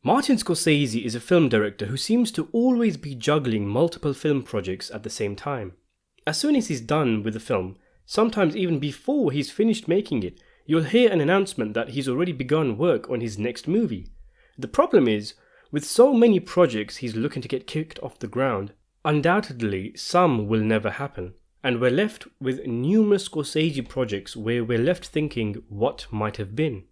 Martin Scorsese is a film director who seems to always be juggling multiple film projects at the same time. As soon as he's done with the film, sometimes even before he's finished making it, you'll hear an announcement that he's already begun work on his next movie. The problem is, with so many projects he's looking to get kicked off the ground, undoubtedly some will never happen, and we're left with numerous Scorsese projects where we're left thinking what might have been.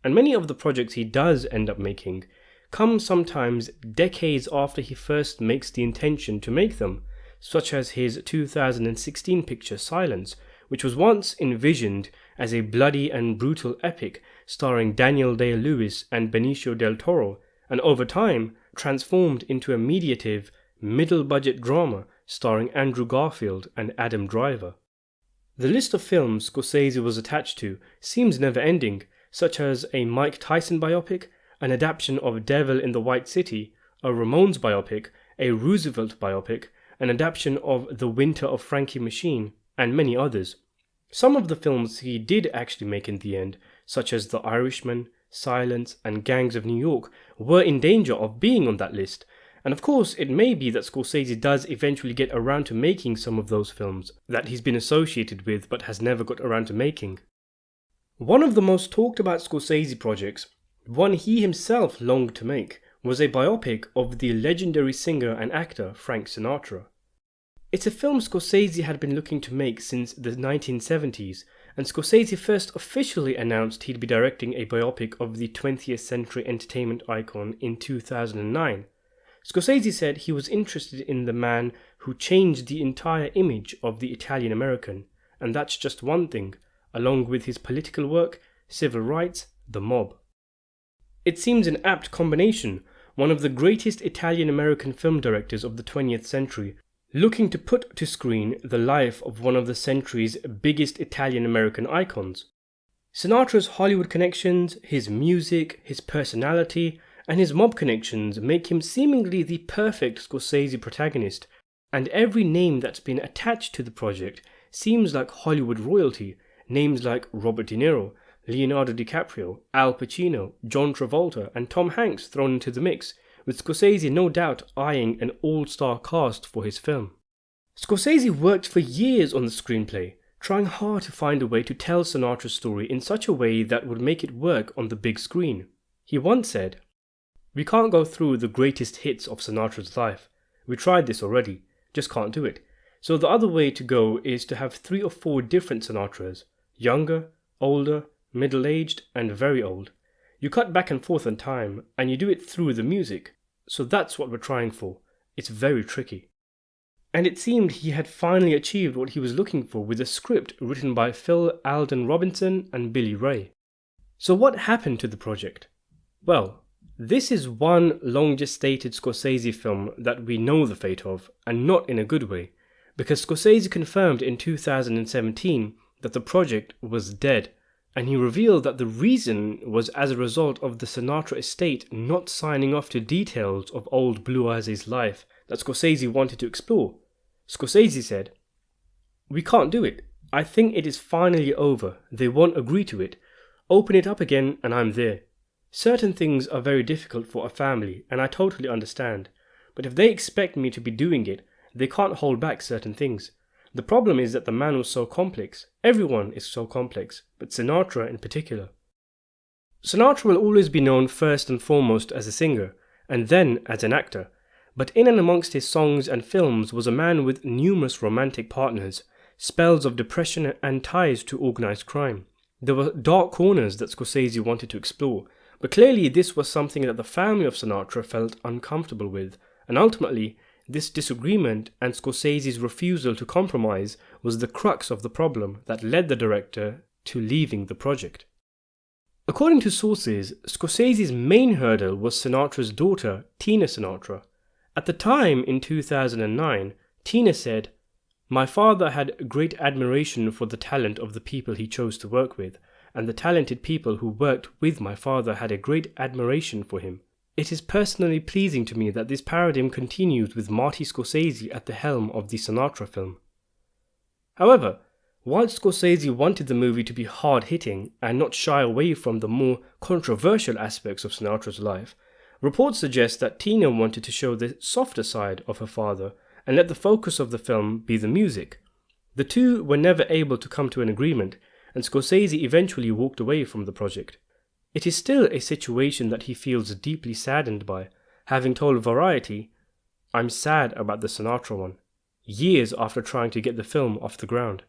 And many of the projects he does end up making come sometimes decades after he first makes the intention to make them, such as his 2016 picture Silence, which was once envisioned as a bloody and brutal epic starring Daniel Day-Lewis and Benicio del Toro, and over time transformed into a mediative, middle-budget drama starring Andrew Garfield and Adam Driver. The list of films Scorsese was attached to seems never-ending, such as a Mike Tyson biopic, an adaptation of Devil in the White City, a Ramones biopic, a Roosevelt biopic, an adaptation of The Winter of Frankie Machine, and many others. Some of the films he did actually make in the end, such as The Irishman, Silence, and Gangs of New York, were in danger of being on that list, and of course it may be that Scorsese does eventually get around to making some of those films that he's been associated with but has never got around to making. One of the most talked about Scorsese projects, one he himself longed to make, was a biopic of the legendary singer and actor Frank Sinatra. It's a film Scorsese had been looking to make since the 1970s, and Scorsese first officially announced he'd be directing a biopic of the 20th century entertainment icon in 2009. Scorsese said he was interested in the man who changed the entire image of the Italian American, and that's just one thing, along with his political work, civil rights, the mob. It seems an apt combination, one of the greatest Italian-American film directors of the 20th century, looking to put to screen the life of one of the century's biggest Italian-American icons. Sinatra's Hollywood connections, his music, his personality, and his mob connections make him seemingly the perfect Scorsese protagonist, and every name that's been attached to the project seems like Hollywood royalty, names like Robert De Niro, Leonardo DiCaprio, Al Pacino, John Travolta, and Tom Hanks thrown into the mix, with Scorsese no doubt eyeing an all-star cast for his film. Scorsese worked for years on the screenplay, trying hard to find a way to tell Sinatra's story in such a way that would make it work on the big screen. He once said, "We can't go through the greatest hits of Sinatra's life. We tried this already, just can't do it. So the other way to go is to have 3 or 4 different Sinatras, younger, older, middle-aged, and very old. You cut back and forth on time, and you do it through the music. So that's what we're trying for. It's very tricky." And it seemed he had finally achieved what he was looking for with a script written by Phil Alden Robinson and Billy Ray. So what happened to the project? Well, this is one long-gestated Scorsese film that we know the fate of, and not in a good way, because Scorsese confirmed in 2017 that the project was dead, and he revealed that the reason was as a result of the Sinatra estate not signing off to details of old Blue Eyes' life that Scorsese wanted to explore. Scorsese said, "We can't do it. I think it is finally over. They won't agree to it. Open it up again and I'm there. Certain things are very difficult for a family, and I totally understand. But if they expect me to be doing it, they can't hold back certain things. The problem is that the man was so complex. Everyone is so complex, but Sinatra in particular." Sinatra will always be known first and foremost as a singer, and then as an actor, but in and amongst his songs and films was a man with numerous romantic partners, spells of depression and ties to organized crime. There were dark corners that Scorsese wanted to explore, but clearly this was something that the family of Sinatra felt uncomfortable with, and ultimately, this disagreement and Scorsese's refusal to compromise was the crux of the problem that led the director to leaving the project. According to sources, Scorsese's main hurdle was Sinatra's daughter, Tina Sinatra. At the time, in 2009, Tina said, "My father had great admiration for the talent of the people he chose to work with, and the talented people who worked with my father had a great admiration for him. It is personally pleasing to me that this paradigm continues with Marty Scorsese at the helm of the Sinatra film." However, while Scorsese wanted the movie to be hard-hitting and not shy away from the more controversial aspects of Sinatra's life, Reports suggest that Tina wanted to show the softer side of her father and let the focus of the film be the music. The two were never able to come to an agreement, and Scorsese eventually walked away from the project. It is still a situation that he feels deeply saddened by, having told Variety, "I'm sad about the Sinatra one," years after trying to get the film off the ground.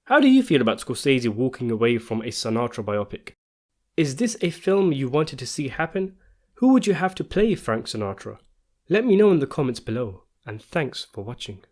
How do you feel about Scorsese walking away from a Sinatra biopic? Is this a film you wanted to see happen? Who would you have to play Frank Sinatra? Let me know in the comments below, and thanks for watching.